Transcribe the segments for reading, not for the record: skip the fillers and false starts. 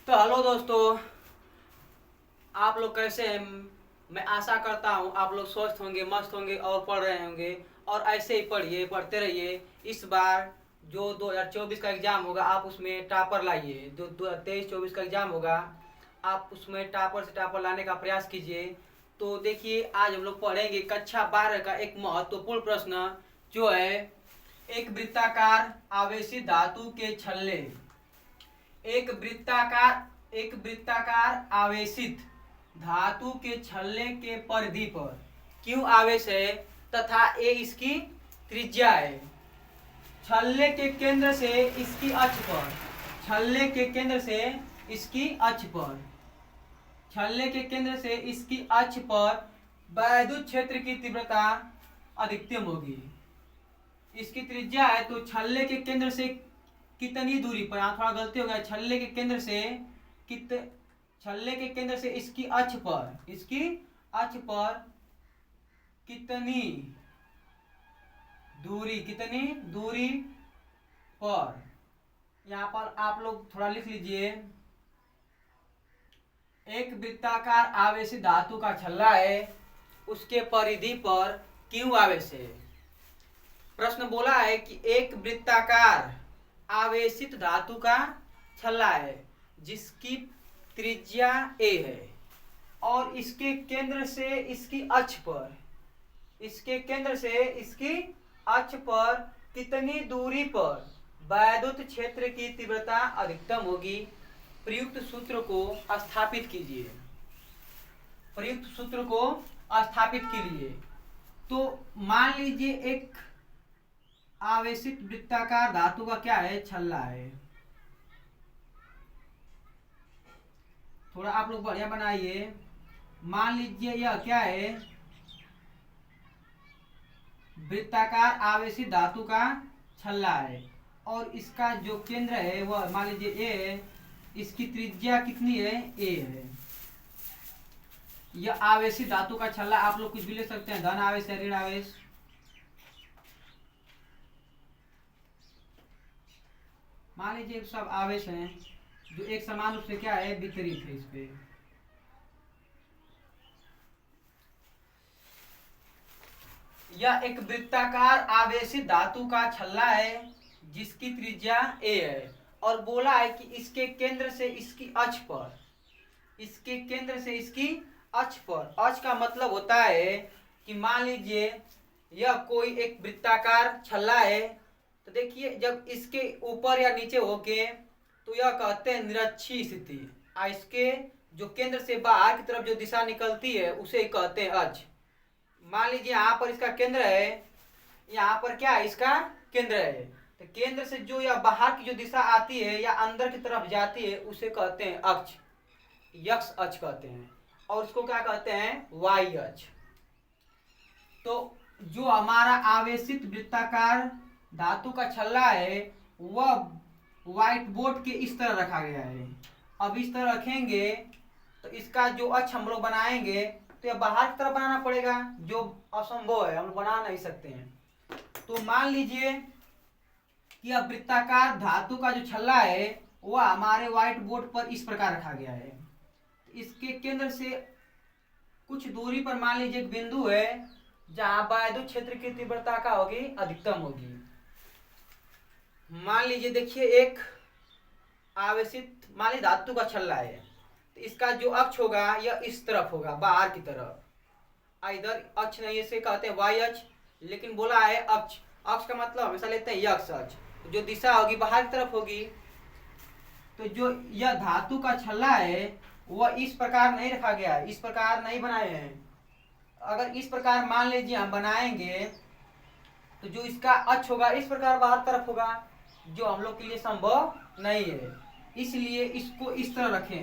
तो हेलो दोस्तों, आप लोग कैसे हैं। मैं आशा करता हूँ आप लोग स्वस्थ होंगे, मस्त होंगे और पढ़ रहे होंगे। और ऐसे ही पढ़िए, पढ़ते रहिए। इस बार जो 2024 का एग्ज़ाम होगा आप उसमें टॉपर लाइए। जो 23-24 का एग्ज़ाम होगा आप उसमें टॉपर से टॉपर लाने का प्रयास कीजिए। तो देखिए, आज हम लोग पढ़ेंगे कक्षा 12 का एक महत्वपूर्ण प्रश्न, जो है एक वृत्ताकार आवेशित धातु के छल्ले। एक वृत्ताकार आवेशित धातु के छल्ले के परिधि पर क्यों आवेश है तथा ए इसकी त्रिज्या है। छल्ले के केंद्र से इसकी अक्ष पर छल्ले के केंद्र से इसकी अक्ष पर छल्ले के केंद्र से इसकी अक्ष पर वैद्युत क्षेत्र की तीव्रता अधिकतम होगी। इसकी त्रिज्या है, तो छल्ले के केंद्र से कितनी दूरी पर, यहाँ थोड़ा गलती हो गया, छल्ले के केंद्र से इसकी अक्ष पर कितनी दूरी पर, यहाँ पर आप लोग थोड़ा लिख लीजिए। एक वृत्ताकार आवेशित धातु का छल्ला है, उसके परिधि पर क्यों आवेश है। प्रश्न बोला है कि एक वृत्ताकार आवेशित धातु का छल्ला है जिसकी त्रिज्या a है और इसके केंद्र से इसकी अक्ष पर कितनी दूरी पर वैद्युत क्षेत्र की तीव्रता अधिकतम होगी। प्रयुक्त सूत्र को स्थापित कीजिए। तो मान लीजिए एक आवेशित वृत्ताकार धातु का क्या है, छल्ला है। थोड़ा आप लोग बढ़िया बनाइए। मान लीजिए यह क्या है, वृत्ताकार आवेशित धातु का छल्ला है और इसका जो केंद्र है वह मान लीजिए ए है। इसकी त्रिज्या कितनी है, ए है। यह आवेशित धातु का छल्ला, आप लोग कुछ भी ले सकते हैं, धन आवेश या ऋण आवेश। मान लीजिए सब आवेश हैं जो एक समान रूप से क्या है, वितरित है। इस पे यह एक वृत्ताकार आवेशित धातु का छल्ला है जिसकी त्रिज्या a है और बोला है कि इसके केंद्र से इसकी अक्ष पर अक्ष का मतलब होता है कि मान लीजिए यह कोई एक वृत्ताकार छल्ला है, तो देखिए जब इसके ऊपर या नीचे होके तो यह कहते हैं निरक्षीय स्थिति। इसके जो केंद्र से बाहर की तरफ जो दिशा निकलती है उसे कहते हैं अक्ष। मान लीजिए यहाँ पर इसका केंद्र है, यहाँ पर क्या है, इसका केंद्र है। तो केंद्र से जो या बाहर की जो दिशा आती है या अंदर की तरफ जाती है उसे कहते हैं अक्ष, यक्ष अक्ष कहते हैं। और उसको क्या कहते हैं, वाई अक्ष। तो जो हमारा आवेशित वृत्ताकार धातु का छल्ला है वह व्हाइट बोर्ड के इस तरह रखा गया है। अब इस तरह रखेंगे तो इसका जो अक्ष हम लोग बनाएंगे तो यह बाहर की तरफ बनाना पड़ेगा, जो असंभव है, हम लोग बना नहीं सकते हैं। तो मान लीजिए कि अब वृत्ताकार धातु का जो छल्ला है वह हमारे व्हाइट बोर्ड पर इस प्रकार रखा गया है। इसके केंद्र से कुछ दूरी पर मान लीजिए एक बिंदु है जहां वैद्युत क्षेत्र की तीव्रता का होगी, अधिकतम होगी। मान लीजिए देखिए एक आवेशित मान लीजिए धातु का छल्ला है, तो इसका जो अक्ष होगा यह इस तरफ होगा, बाहर की तरफ। इधर अक्ष नहीं, इसे कहते हैं वाई अक्ष, लेकिन बोला है अक्ष। अक्ष का मतलब हमेशा लेते हैं यक्ष अक्ष, जो दिशा होगी बाहर की तरफ होगी। तो जो यह धातु का छल्ला है वह इस प्रकार नहीं रखा गया है, इस प्रकार नहीं बनाए हैं। अगर इस प्रकार मान लीजिए हम बनाएंगे तो जो इसका अक्ष होगा इस प्रकार बाहर तरफ होगा, जो हम लोग के लिए संभव नहीं है। इसलिए इसको इस तरह रखे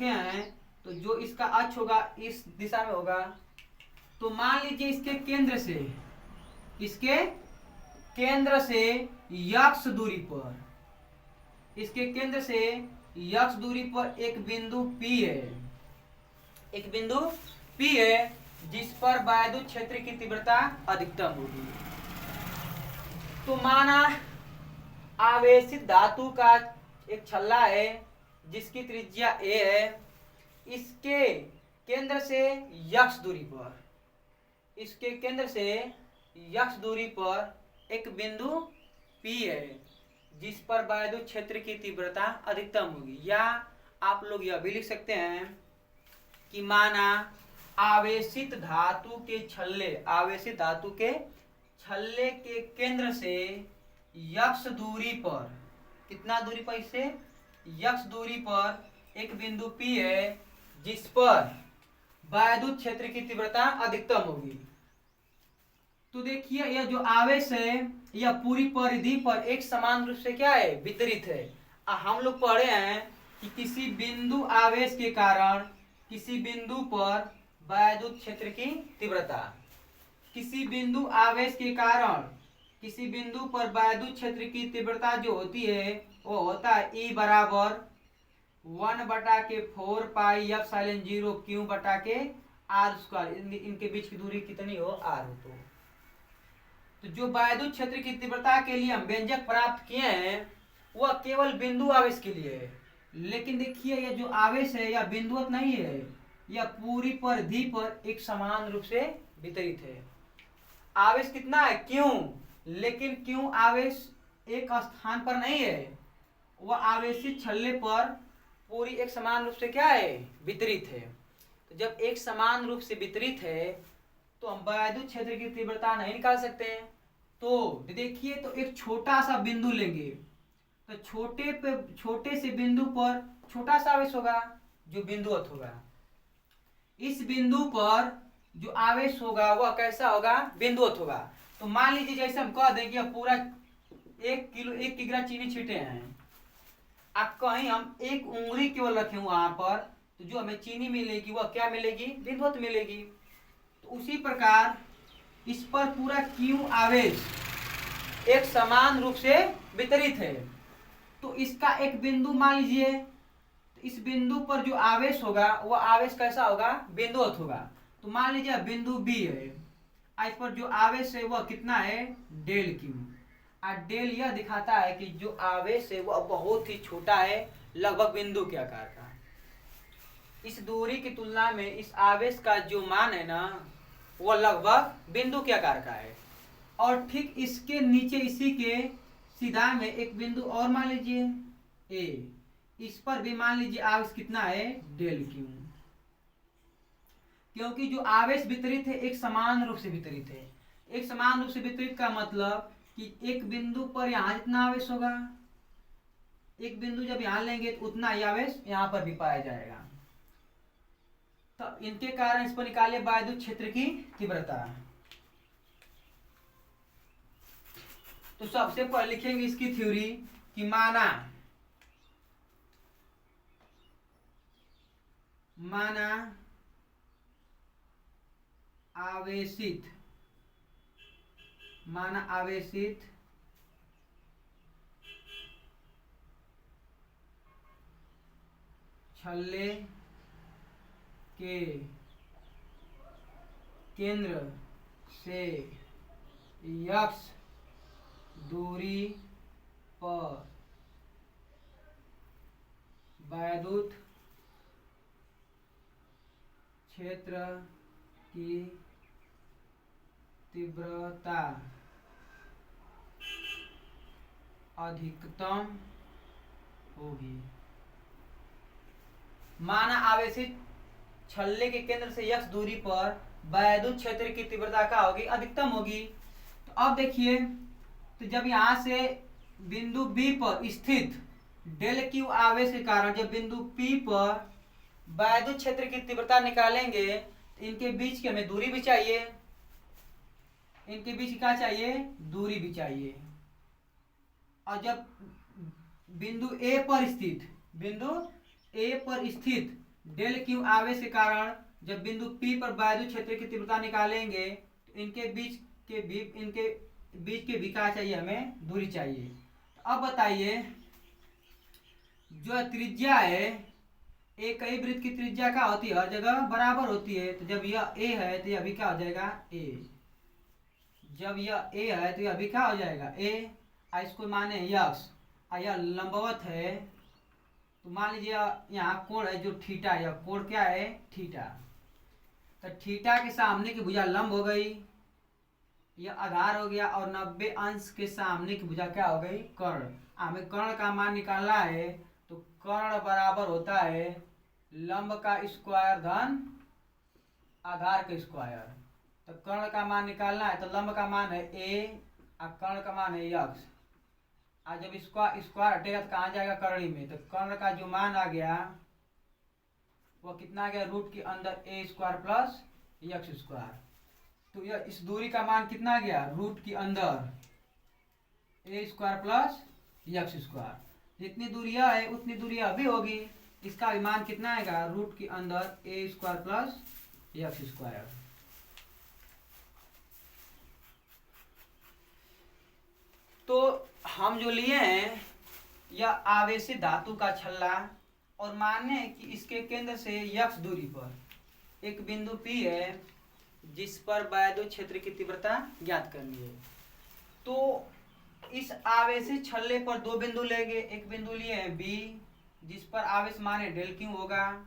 हैं। तो जो इसका अक्ष होगा इस दिशा में होगा। तो मान लीजिए इसके केंद्र से यक्ष दूरी पर एक बिंदु P है जिस पर वैद्युत क्षेत्र की तीव्रता अधिकतम होगी। तो माना आवेशित धातु का एक छल्ला है जिसकी त्रिज्या a है, इसके केंद्र से यक्ष दूरी पर, इसके केंद्र से यक्ष दूरी पर एक बिंदु P है जिस पर वायुविद्युत क्षेत्र की तीव्रता अधिकतम होगी। या आप लोग यह भी लिख सकते हैं कि माना आवेशित धातु के छल्ले, आवेशित धातु के छल्ले के केंद्र से यक्ष दूरी पर, कितना दूरी पर, इससे यक्ष दूरी पर एक बिंदु P है जिस पर वायुविद्युत क्षेत्र की तीव्रता अधिकतम होगी। तो देखिए यह जो आवेश है यह पूरी परिधि पर एक समान रूप से क्या है, वितरित है। हम लोग पढ़े हैं कि किसी बिंदु आवेश के कारण किसी बिंदु पर वायुविद्युत क्षेत्र की तीव्रता, किसी बिंदु आवेश के कारण किसी बिंदु पर वायुविद्युत क्षेत्र की तीव्रता जो होती है वो होता है E बराबर 1/4 पाई एप्सिलॉन 0 Q बटा के R स्क्वायर। इनके बीच की दूरी कितनी हो, R हो। तो जो वायुविद्युत क्षेत्र की तीव्रता के लिए हम व्यंजक प्राप्त किए हैं वह केवल बिंदु आवेश के लिए है। लेकिन देखिए यह जो आवेश है यह बिंदुवत नहीं है, यह पूरी परिधि पर एक समान रूप से वितरित है। आवेश कितना है, क्यों, लेकिन क्यों आवेश एक स्थान पर नहीं है, वह आवेशित छल्ले पर पूरी एक समान रूप से क्या है, वितरित है। तो जब एक समान रूप से वितरित है तो हम वायुविद्युत क्षेत्र की तीव्रता नहीं निकाल सकते हैं। तो देखिए तो एक छोटा सा बिंदु लेंगे तो छोटे से बिंदु पर छोटा सा आवेश होगा जो बिंदुवत होगा। इस बिंदु पर जो आवेश होगा वह कैसा होगा, बिंदुवत होगा। तो मान लीजिए जैसे हम कह दें कि पूरा 1 किग्रा चीनी छीटे हैं, अब कहीं हम 1 उंगली केवल रखें वहां पर, तो जो हमें चीनी मिलेगी वह क्या मिलेगी, बिंदुवत मिलेगी। तो उसी प्रकार इस पर पूरा Q आवेश एक समान रूप से वितरित है। तो इसका एक बिंदु मान लीजिए, तो इस बिंदु पर जो आवेश होगा वह आवेश कैसा होगा, बिंदुवत होगा। तो मान लीजिए बिंदु B है, इस पर जो आवेश है वह कितना है, डेल Q। और डेल यह दिखाता है कि जो आवेश है वह बहुत ही छोटा है, लगभग बिंदु के आकार का। इस दूरी की तुलना में इस आवेश का जो मान है ना वह लगभग बिंदु के आकार का है। और ठीक इसके नीचे इसी के सीधा में एक बिंदु और मान लीजिए A, इस पर भी मान लीजिए आवेश कितना है, डेल Q। क्योंकि जो आवेश वितरित है एक समान रूप से वितरित है। एक समान रूप से वितरित का मतलब कि एक बिंदु पर यहाँ जितना आवेश होगा, एक बिंदु जब यहाँ लेंगे तो उतना ही आवेश यहाँ पर भी पाया जाएगा। तो इनके कारण इस पर निकाले वायुविद्युत क्षेत्र की तीव्रता। तो सबसे पहले लिखेंगे इसकी थ्योरी कि माना आवेशित छल्ले के केंद्र से यक्ष दूरी पर वायुविद्युत क्षेत्र की तीव्रता अधिकतम होगी। माना आवेशित छल्ले के केंद्र से यक्ष दूरी पर वायुविद्युत क्षेत्र की तीव्रता क्या होगी, अधिकतम होगी। तो अब देखिए, तो जब यहां से बिंदु B पर स्थित डेल Q आवेश के कारण जब बिंदु P पर वायुविद्युत क्षेत्र की तीव्रता निकालेंगे तो इनके बीच की हमें दूरी भी चाहिए, इनके बीच क्या चाहिए, दूरी भी चाहिए। और जब बिंदु A पर स्थित डेल Q आवेश के कारण जब बिंदु P पर वायुविद्युत क्षेत्र की तीव्रता निकालेंगे तो इनके बीच के भी क्या चाहिए, हमें दूरी चाहिए। अब बताइए जो त्रिज्या है, एक ही वृत्त की त्रिज्या क्या होती है, हर जगह बराबर होती है। तो जब यह A है तो यह भी क्या हो जाएगा, A। जब यह A है तो यह भी क्या हो जाएगा, A। इसको माने यक्ष, यह लंबवत है तो मान लीजिए यहाँ कोण है जो थीटा, यह कोण क्या है थीटा। तो थीटा के सामने की भुजा लंब हो गई, यह आधार हो गया, और 90 अंश के सामने की भुजा क्या हो गई कर्ण। हमें कर्ण का मान निकालना है, तो कर्ण बराबर होता है लंब का स्क्वायर धन आधार का स्क्वायर। तो कर्ण का मान निकालना है, तो लंब का मान है a और कर्ण का मान है x। आज जब स्क्वायर हटेगा तो कहाँ जाएगा करणी में, तो कर्ण का जो मान आ गया वो कितना आ गया रूट के अंदर a square plus x square. तो यह इस दूरी का मान कितना आ गया रूट के अंदर a square plus x square. जितनी दूरी यह है उतनी दूरी यह भी होगी, इसका भी मान कितना आएगा रूट के अंदर a square plus x square. तो हम जो लिए हैं यह आवेशित धातु का छल्ला, और माने कि इसके केंद्र से x दूरी पर एक बिंदु P है जिस पर वैद्युत क्षेत्र की तीव्रता ज्ञात करनी है। तो इस आवेशित छल्ले पर दो बिंदु लेंगे, एक बिंदु लिए है B जिस पर आवेश माने डेल क्यू होगा,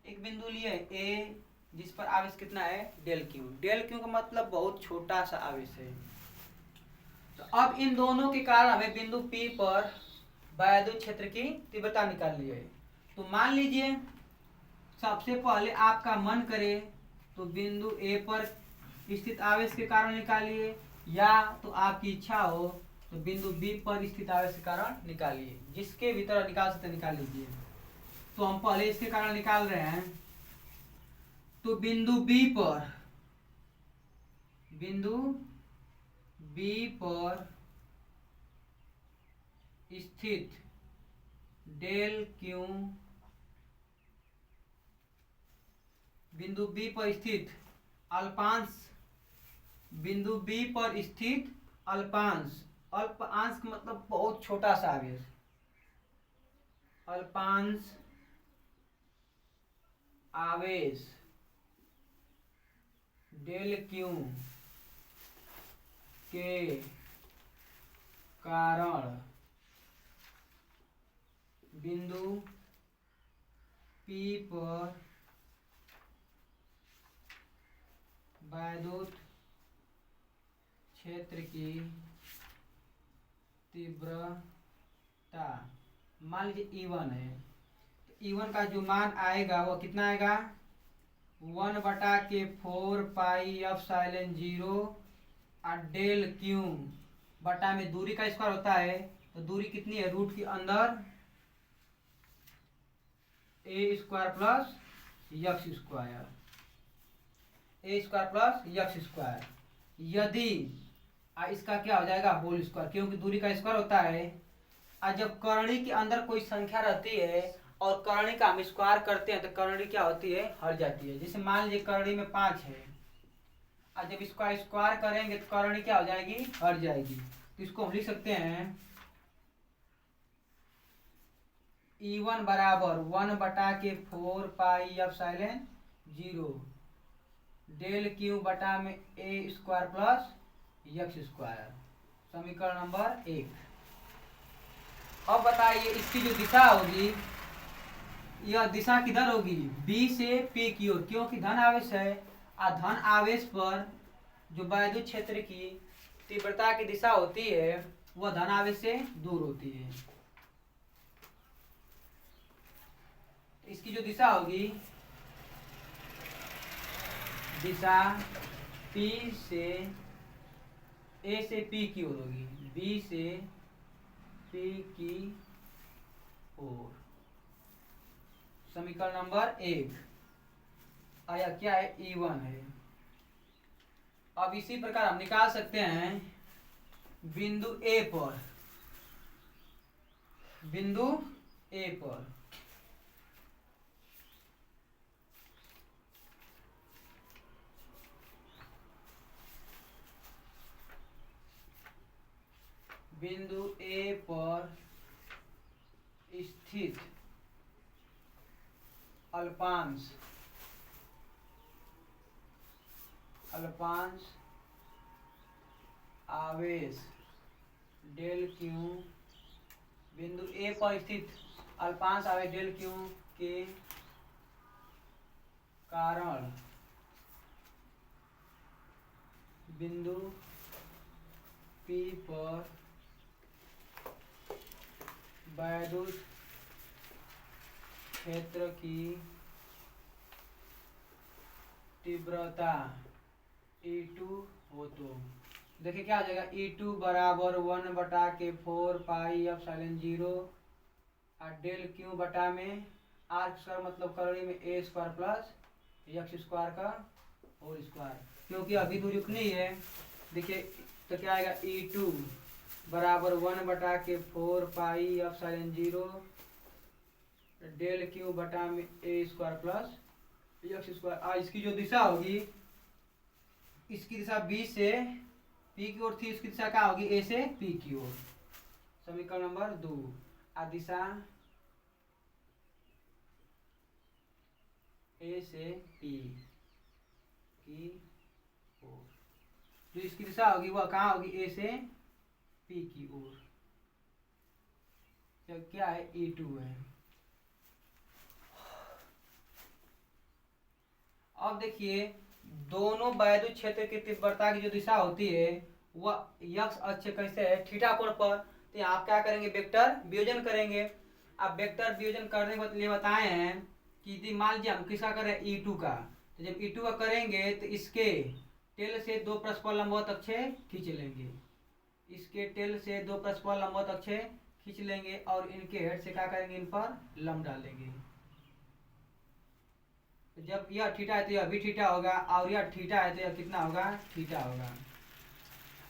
एक बिंदु लिए है A जिस पर आवेश कितना है डेल क्यू। डेल क्यू का मतलब बहुत छोटा सा आवेश है। तो अब इन दोनों के कारण हमें बिंदु P पर वैद्युत क्षेत्र की तीव्रता निकालनी है। तो मान लीजिए सबसे पहले आपका मन करे तो बिंदु A पर स्थित आवेश के कारण निकालिए, या तो आपकी इच्छा हो तो बिंदु B पर स्थित आवेश के कारण निकालिए। जिसके भीतर निकाल सकते निकाल लीजिए। तो हम पहले इसके कारण निकाल रहे हैं। तो बिंदु B पर स्थित डेल क्यू, बिंदु B पर स्थित अल्पांश, बिंदु B पर स्थित अल्पांश, अल्पांश का मतलब बहुत छोटा सा आवेश, अल्पांश आवेश डेल क्यू के कारण बिंदु P पर वैद्युत क्षेत्र की तीव्रता मान लीजिए E1 है। तो E1 का जो मान आएगा वो कितना आएगा 1/4 पाई एप्सिलॉन 0 और डेल क्यू बटा में दूरी का स्क्वायर होता है। तो दूरी कितनी है रूट के अंदर a square plus x square, a square plus x square. यदि इसका क्या हो जाएगा होल स्क्वायर, क्योंकि दूरी का स्क्वायर होता है। और जब करणी के अंदर कोई संख्या रहती है और करणी का हम स्क्वायर करते हैं तो करणी क्या होती है हट जाती है। जैसे मान लीजिए करणी में 5 है, और जब इसका स्क्वायर करेंगे तो करणी क्या हो जाएगी हट जाएगी। तो इसको हम लिख सकते हैं E1 बराबर 1/4 पाई एप्सिलॉन 0 डेल क्यू बटा में a square plus x square. समीकरण नंबर 1। अब बताइए इसकी जो दिशा होगी, यह दिशा किधर होगी B से P की ओर, क्योंकि धन आवेश है। और धन आवेश पर जो वैद्युत क्षेत्र की तीव्रता की दिशा होती है वह धन आवेश से दूर होती है। इसकी जो दिशा होगी, दिशा P से A से P की ओर होगी, B से P की ओर। समीकरण नंबर 1 आया क्या है E1 है। अब इसी प्रकार हम निकाल सकते हैं बिंदु A पर, बिंदु A पर बिंदु A पर स्थित अल्पांश आवेश डेल क्यू, बिंदु A पर स्थित अल्पांश आवे डेल क्यू के कारण बिंदु P पर वैद्युत क्षेत्र की तीव्रता E2 हो तो देखिए क्या आ जाएगा E2 बराबर 1/4 पाई और डेल क्यू बटा में आर स्क्वायर मतलब करोड़ी में ए स्क्वायर प्लस एक्स स्क्वायर का होल स्क्वायर, क्योंकि अभी दूरी उतनी है। देखिए तो क्या आएगा E2 बराबर 1/4 पाई डेल क्यू बटा में ए स्क्वायर प्लस एक्स स्क्वायर। इसकी जो दिशा होगी, इसकी दिशा बी से पी की ओर थी, इसकी दिशा क्या होगी ए से पी की ओर। समीकरण नंबर 2 दिशा ए से पी की ओर, जो इसकी दिशा होगी वह कहाँ होगी ए से पी की ओर। क्या है E2 है। अब देखिए दोनों वैद्युत क्षेत्र की तीव्रता की जो दिशा होती है वह यक्ष अक्ष कैसे है थीटा कोण पर। तो आप क्या करेंगे वेक्टर वियोजन करेंगे। अब वेक्टर वियोजन करने के लिए बताए हैं कि मान लीजिए हम किसका करें E2 का, तो जब E2 का करेंगे तो इसके टेल से 2 परस्पर लंबवत अक्षे खींच लेंगे, इसके टेल से 2 परस्पर लंबवत अक्षे खींच लेंगे और इनके हेड से क्या करेंगे इन पर लंब डालेंगे। तो जब यह थीटा है तो यह भी थीटा होगा और यह थीटा है तो यह कितना होगा थीटा होगा।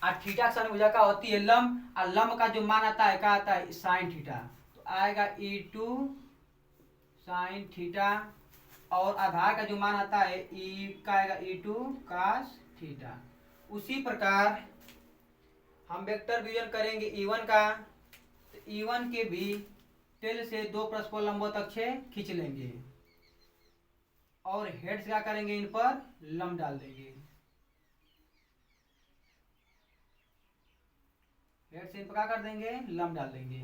और थीटा की भुजा क्या होती है लंब, और लंब का जो मान आता है क्या आता है साइन थीटा। तो आएगा E2 साइन थीटा और आधार का जो मान आता है ई का आएगा E2 cos थीटा। उसी प्रकार हम वेक्टर वियोजन करेंगे E1 का, तो E1 के भी टेल से 2 परस्पर लंबवत अक्षे खींच लेंगे और हेड से क्या करेंगे इन पर लंब डाल देंगे। हेड से इन पर क्या कर देंगे लंब डाल देंगे।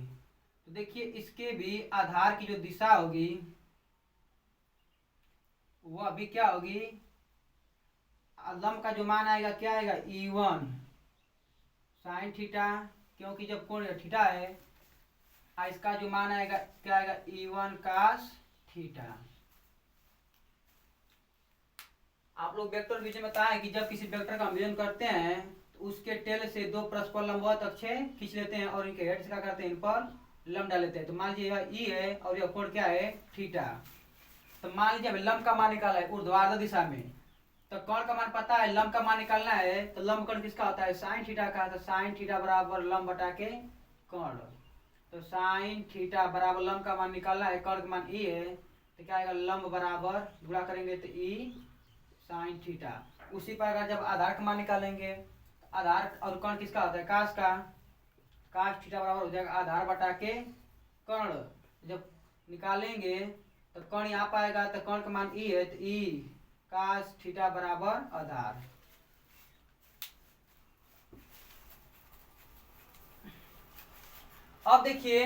तो देखिए इसके भी आधार की जो दिशा होगी वह अभी क्या होगी, लंब का जो मान आएगा क्या आएगा E1 साइन थीटा, क्योंकि जब कोण थीटा है। इसका जो मान आएगा क्या आएगा E1 cos थीटा। आप लोग वेक्टर वियोजन में बताएं कि जब किसी वेक्टर का वियोजन करते हैं तो उसके टेल से 2 परस्पर लंबवत अक्षे खींच लेते हैं और इनके हेड से क्या करते हैं इन पर लंब डाल लेते हैं। तो मान लीजिए यह ई है और यह कोण क्या है थीटा। तो मान लीजिए हमें लंब का मान निकाला है ऊर्ध्वाधर दिशा में, तो कोण का मान पता है, लंब का मान निकालना है। तो लंब कोण किसका होता है साइन थीटा का, तो साइन थीटा बराबर लंब बटा के कोण। तो साइन थीटा बराबर लंब का मान निकालना है, कोण का मान ई है, तो क्या आएगा लंब बराबर गुणा करेंगे तो ई साइन थीटा। उसी प्रकार जब आधार का मान निकालेंगे, आधार और कोण किसका होता है कास का, कास थीटा बराबर हो जाएगा आधार बटा के कोण। जब निकालेंगे तो कोण यहाँ पाएगा, तो कोण का मान ई है, तो ई कास थीटा बराबर आधार। अब देखिए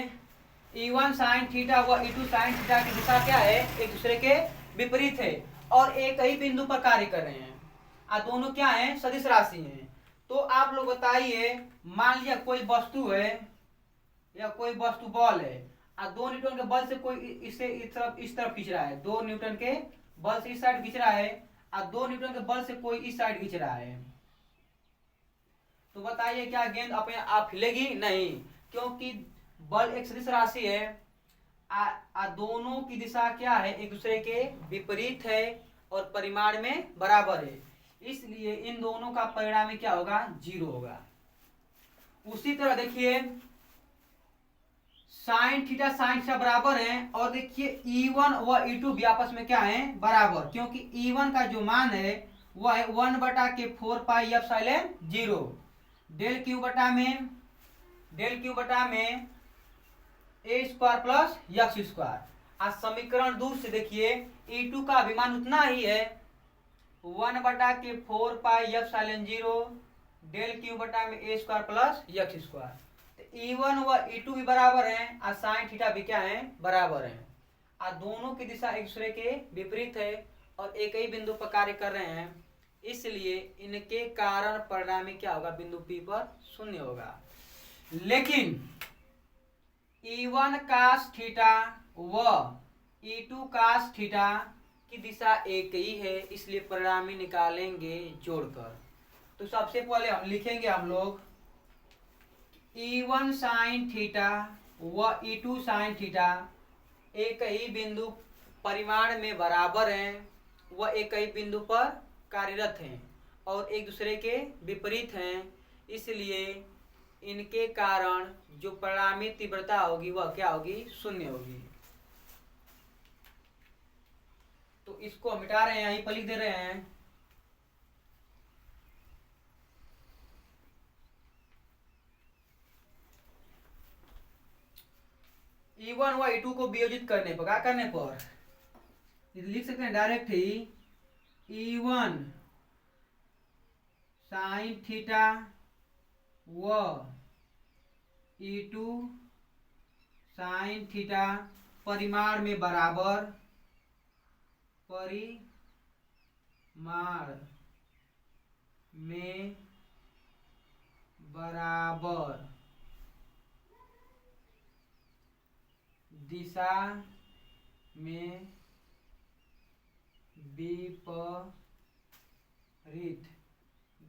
E1 साइन थीटा व E2 साइन थीटा की दिशा क्या है एक दूसरे के विपरीत है और एक ही बिंदु पर कार्य कर रहे हैं। दोनों क्या हैं सदिश राशि हैं। तो आप लोग बताइए मान लिया कोई वस्तु है या कोई वस्तु बॉल है, 2 न्यूटन के बल से कोई इसे इस तरफ खींच रहा है, 2 न्यूटन के बल से इस साइड खींच रहा है और 2 न्यूटन के बल से कोई इस साइड खींच रहा है। तो बताइए क्या गेंद अपने आप हिलेगी नहीं, क्योंकि बल एक सदिश राशि है। दोनों की दिशा क्या है एक दूसरे के विपरीत है और परिमाण में बराबर है, इसलिए इन दोनों का परिणाम क्या होगा 0 होगा। उसी तरह देखिए साइन थीटा बराबर है और देखिए E1 व E2 भी आपस में क्या है बराबर, क्योंकि E1 का जो मान है वह है 1/4 पाई एप्सिलॉन 0 डेल क्यू बटा में ए स्क्वायर प्लस एक्स स्क्वायर। समीकरण 2 से देखिए E2 का अभिमान उतना ही है 1/4 पाई एप्सिलॉन 0 डेल क्यू बटा में ए स्क्वायर प्लस एक्स स्क्वायर। तो E1 व E2 भी बराबर हैं और साइन थीटा भी क्या है, बराबर हैं, और दोनों की दिशा एक दूसरे के विपरीत है और एक ही बिंदु पर कार्य कर रहे हैं, इसलिए इनके कारण परिणामी क्या होगा, बिंदु P पर शून्य होगा। लेकिन E1 cos थीटा व E2 cos थीटा की दिशा एक ही है, इसलिए परिणामी निकालेंगे जोड़कर। तो सबसे पहले हम लिखेंगे हम लोग E1 sin थीटा व E2 sin थीटा एक ही बिंदु परिमाण में बराबर हैं व एक ही बिंदु पर कार्यरत हैं और एक दूसरे के विपरीत हैं, इसलिए इनके कारण जो परिणामी तीव्रता होगी वह क्या होगी, शून्य होगी। तो इसको हम मिटा रहे हैं, यहीं पर लिख दे रहे हैं। E1 व E2 को वियोजित करने पर, क्या करने पर, लिख सकते हैं डायरेक्ट ही E1 साइन थीटा व E2 साइन थीटा परिमाण में बराबर, परिमाण में बराबर, दिशा में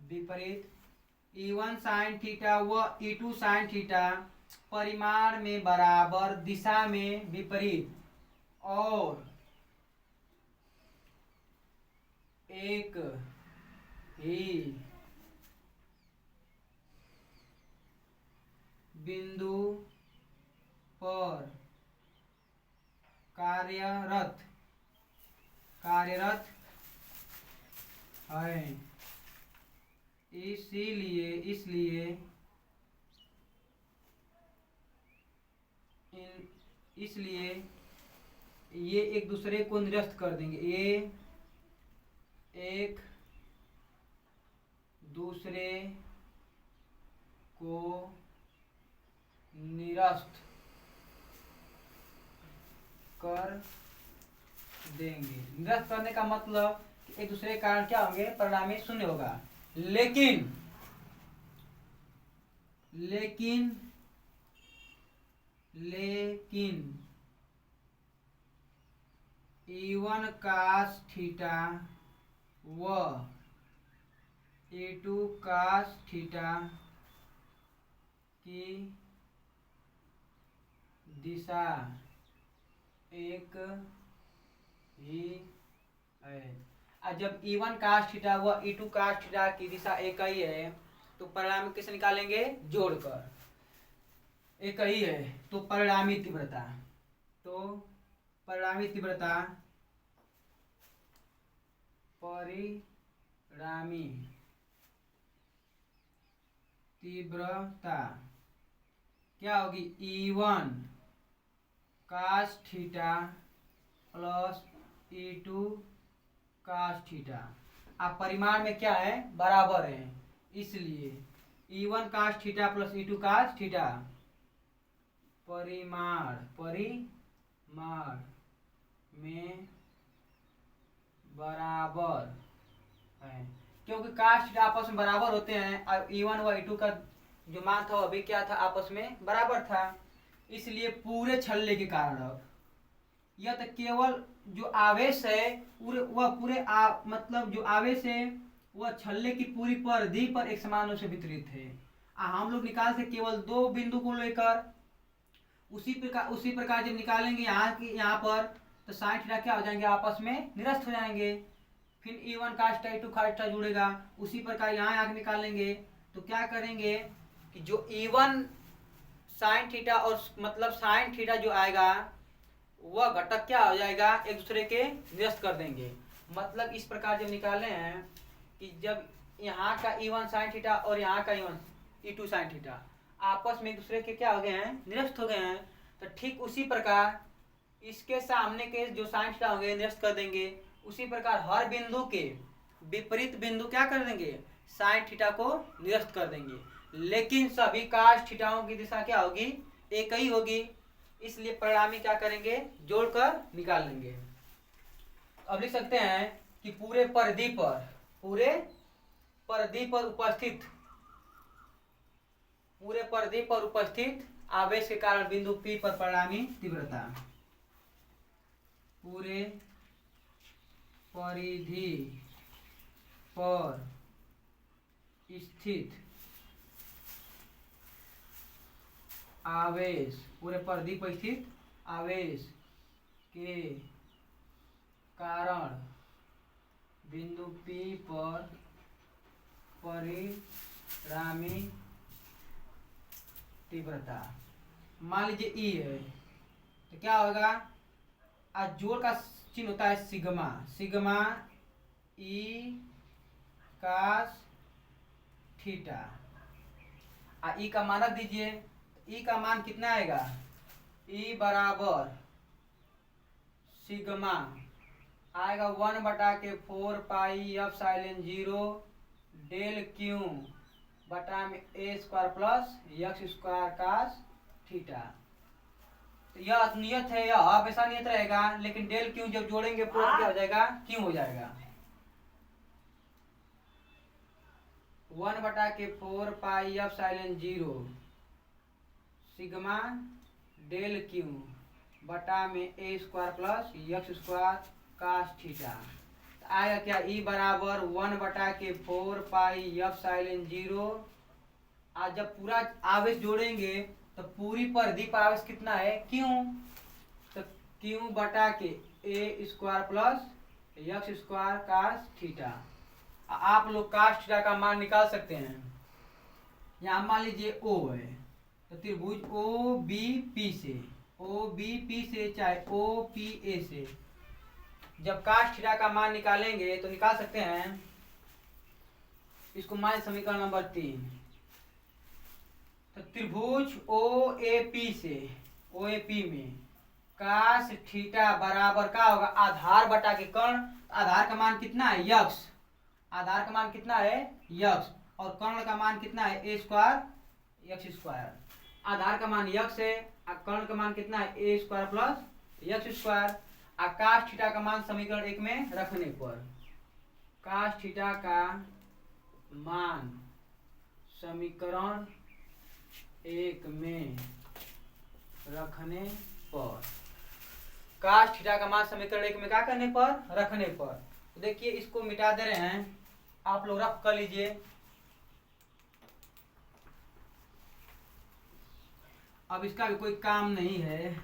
विपरीत E1 साइन थीटा व E2 साइन थीटा परिमाण में बराबर, दिशा में विपरीत और एक ही बिंदु पर कार्यरत है, इसलिए ये एक दूसरे को निरस्त कर देंगे, ये एक दूसरे को निरस्त कर देंगे। निरस्त करने का मतलब एक दूसरे के कारण क्या होंगे, परिणामी शून्य होगा। लेकिन E1 cos थीटा व E2 cos थीटा की दिशा एक ही है। और जब E1 cos थीटा व E2 cos थीटा की दिशा एक ही है तो परिणामी कैसे निकालेंगे, जोड़कर, एक ही है तो परिणामी तीव्रता, परिणामी तीव्रता क्या होगी, E1 cos theta plus E2 cos theta. अब परिमाण में क्या है, बराबर है, इसलिए E1 cos theta plus E2 cos theta परिमाण में बराबर है, क्योंकि cos थीटा आपस में बराबर होते हैं और E1 व E2 का जो मान था अभी क्या था, आपस में बराबर था, इसलिए पूरे छल्ले के कारण अब यह तो केवल जो आवेश है मतलब जो आवेश है वह छल्ले की पूरी परिधि पर एक समान रूप से वितरित है। हम लोग निकालते केवल दो बिंदु को लेकर, उसी प्रकार जब निकालेंगे यहाँ पर तो साइन थीटा क्या हो जाएंगे, आपस में निरस्त हो जाएंगे, फिर E1 cos theta E2 cos theta जुड़ेगा। उसी प्रकार यहाँ आगे निकालेंगे तो क्या करेंगे कि जो E1 साइन थीटा और मतलब साइन थीटा जो आएगा वह घटक क्या हो जाएगा, एक दूसरे के निरस्त कर देंगे। मतलब इस प्रकार जब निकाले हैं कि जब यहाँ का E1 साइन थीटा और यहाँ का E2 साइन थीटा आपस में एक दूसरे के क्या हो गए हैं, निरस्त हो गए हैं, तो ठीक उसी प्रकार इसके सामने के जो साइन थीटा होंगे निरस्त कर देंगे। उसी प्रकार हर बिंदु के विपरीत बिंदु क्या कर देंगे, साइन थीटा को निरस्त कर देंगे। लेकिन सभी काश थीटाओं की दिशा क्या होगी, एक ही होगी, इसलिए परिणामी क्या करेंगे, जोड़कर निकाल लेंगे। अब लिख सकते हैं कि पूरे परिधि पर उपस्थित आवेश के कारण बिंदु P पर परिणामी तीव्रता, पूरे परिधि पर स्थित आवेश, पूरे परिधि पर स्थित आवेश के कारण बिंदु P पर परिणामी तीव्रता, मान लीजिए E है, तो क्या होगा, आज जोड़ का चिन्ह होता है sigma, sigma E cos theta. E का मान रख दीजिए, E का मान कितना आएगा, E बराबर सिग्मा आएगा 1/4 पाई एप्सिलॉन 0 डेल क्यू बटा में a square plus x square cos theta. तो यह नियत है, यह हमेशा नियत रहेगा, लेकिन डेल क्यू जब जोड़ेंगे पूरा क्या हो जाएगा, क्यों हो जाएगा, 1/4 pi epsilon 0 sigma del Q बटा में a square plus x square cos theta. आएगा क्या, E बराबर 1/4 पाई एप्सिलॉन 0। आज जब पूरा आवेश जोड़ेंगे तो पूरी परिधि पर आवेश कितना है, क्यों, तो क्यू बटा के a square plus x square cos theta. आप लोग कास थीटा का मान निकाल सकते हैं। यहाँ मान लीजिए O है, तो त्रिभुज OBP से चाहे OPA से जब कास थीटा का मान निकालेंगे तो निकाल सकते हैं, इसको मान समीकरण नंबर 3। तो त्रिभुज OAP में कास थीटा बराबर क्या होगा, आधार बटा के कर्ण, आधार का मान कितना है यक्स, आधार का मान कितना है यक्स, और कर्ण का मान कितना है a स्क्वायर x स्क्वायर। आधार का मान यक्स है, कर्ण का मान कितना है a square plus x square. Cos theta का मान समीकरण 1 में रखने पर, कास थीटा का मान समीकरण 1 में रखने पर, कास थीटा का मान समीकरण 1 में क्या करने पर, रखने पर। तो देखिए इसको मिटा दे रहे हैं, आप लोग रफ कर लीजिए। अब इसका भी कोई काम नहीं है,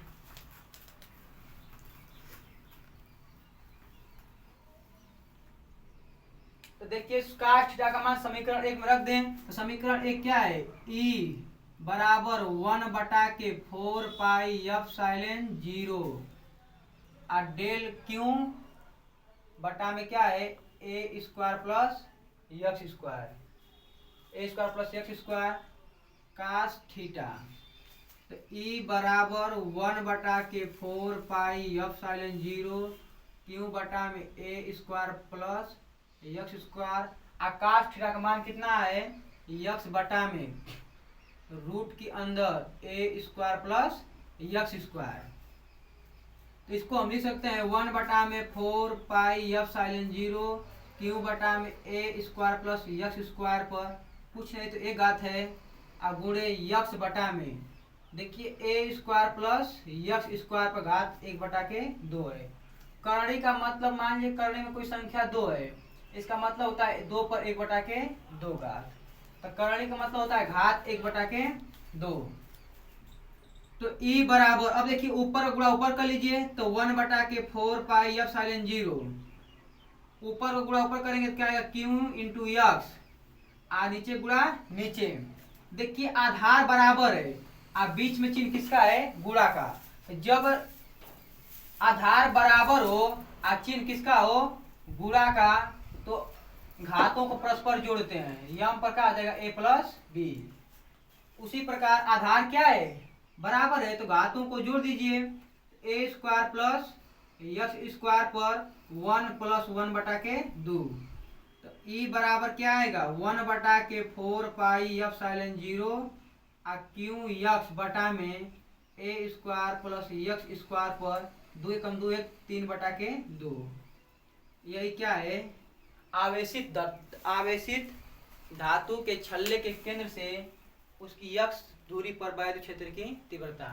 तो देखिए कास थीटा का मान समीकरण 1 में रख दें, तो समीकरण 1 क्या है, E बराबर 1/4 पाई एप्सिलॉन 0 और डेल क्यू बटा में क्या है a square plus x square, a square plus x square cos theta. तो E बराबर 1/4 पाई एप्सिलॉन 0 क्यू बटा में a square plus x square. Cos theta का मान कितना है, x बटा में रूट के अंदर a square plus x square. तो इसको हम लिख सकते हैं 1/4 पाई एप्सिलॉन 0 क्यू बटा में a square plus x square पर कुछ नहीं तो एक घात है, गुणे x बटा में देखिए a square plus x square पर घात 1/2 है। करणी का मतलब मान लीजिए करणी में कोई संख्या 2 है, इसका मतलब होता है 2 पर 1/2 घात, तो करणी का मतलब होता है घात 1/2। तो E बराबर, अब देखिए ऊपर गुणा ऊपर कर लीजिए, तो 1/4 पाई एप्सिलॉन 0 ऊपर को गुणा ऊपर करेंगे तो क्या आएगा Q इंटू एक्स, नीचे गुणा नीचे। देखिए आधार बराबर है, बीच में चिन्ह किसका है, गुणा का। जब आधार बराबर हो चिन्ह किसका हो, गुणा का, तो घातों को परस्पर जोड़ते हैं, यम पर क्या आ जाएगा a प्लस बी। उसी प्रकार आधार क्या है, बराबर है, तो घातों को जोड़ दीजिए, a square plus x square पर 1 + 1/2 तो ई बराबर क्या आएगा 1/4 पाई एप्सिलॉन 0 आ क्यू यक्स बटा में ए स्क्वायर प्लस यक्स स्क्वायर पर 2 कम 2 1 3/2। यही क्या है आवेशित धातु के छल्ले के केंद्र से उसकी यक्स दूरी पर वायु क्षेत्र की तीव्रता।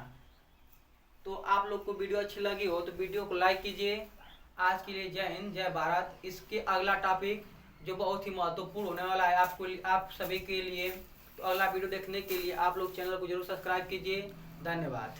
तो आप लोग को वीडियो अच्छी लगी हो तो वीडियो को लाइक कीजिए। आज के लिए जय हिंद जय भारत। इसके अगला टॉपिक जो बहुत ही महत्वपूर्ण होने वाला है आप सभी के लिए, तो अगला वीडियो देखने के लिए आप लोग चैनल को जरूर सब्सक्राइब कीजिए। धन्यवाद।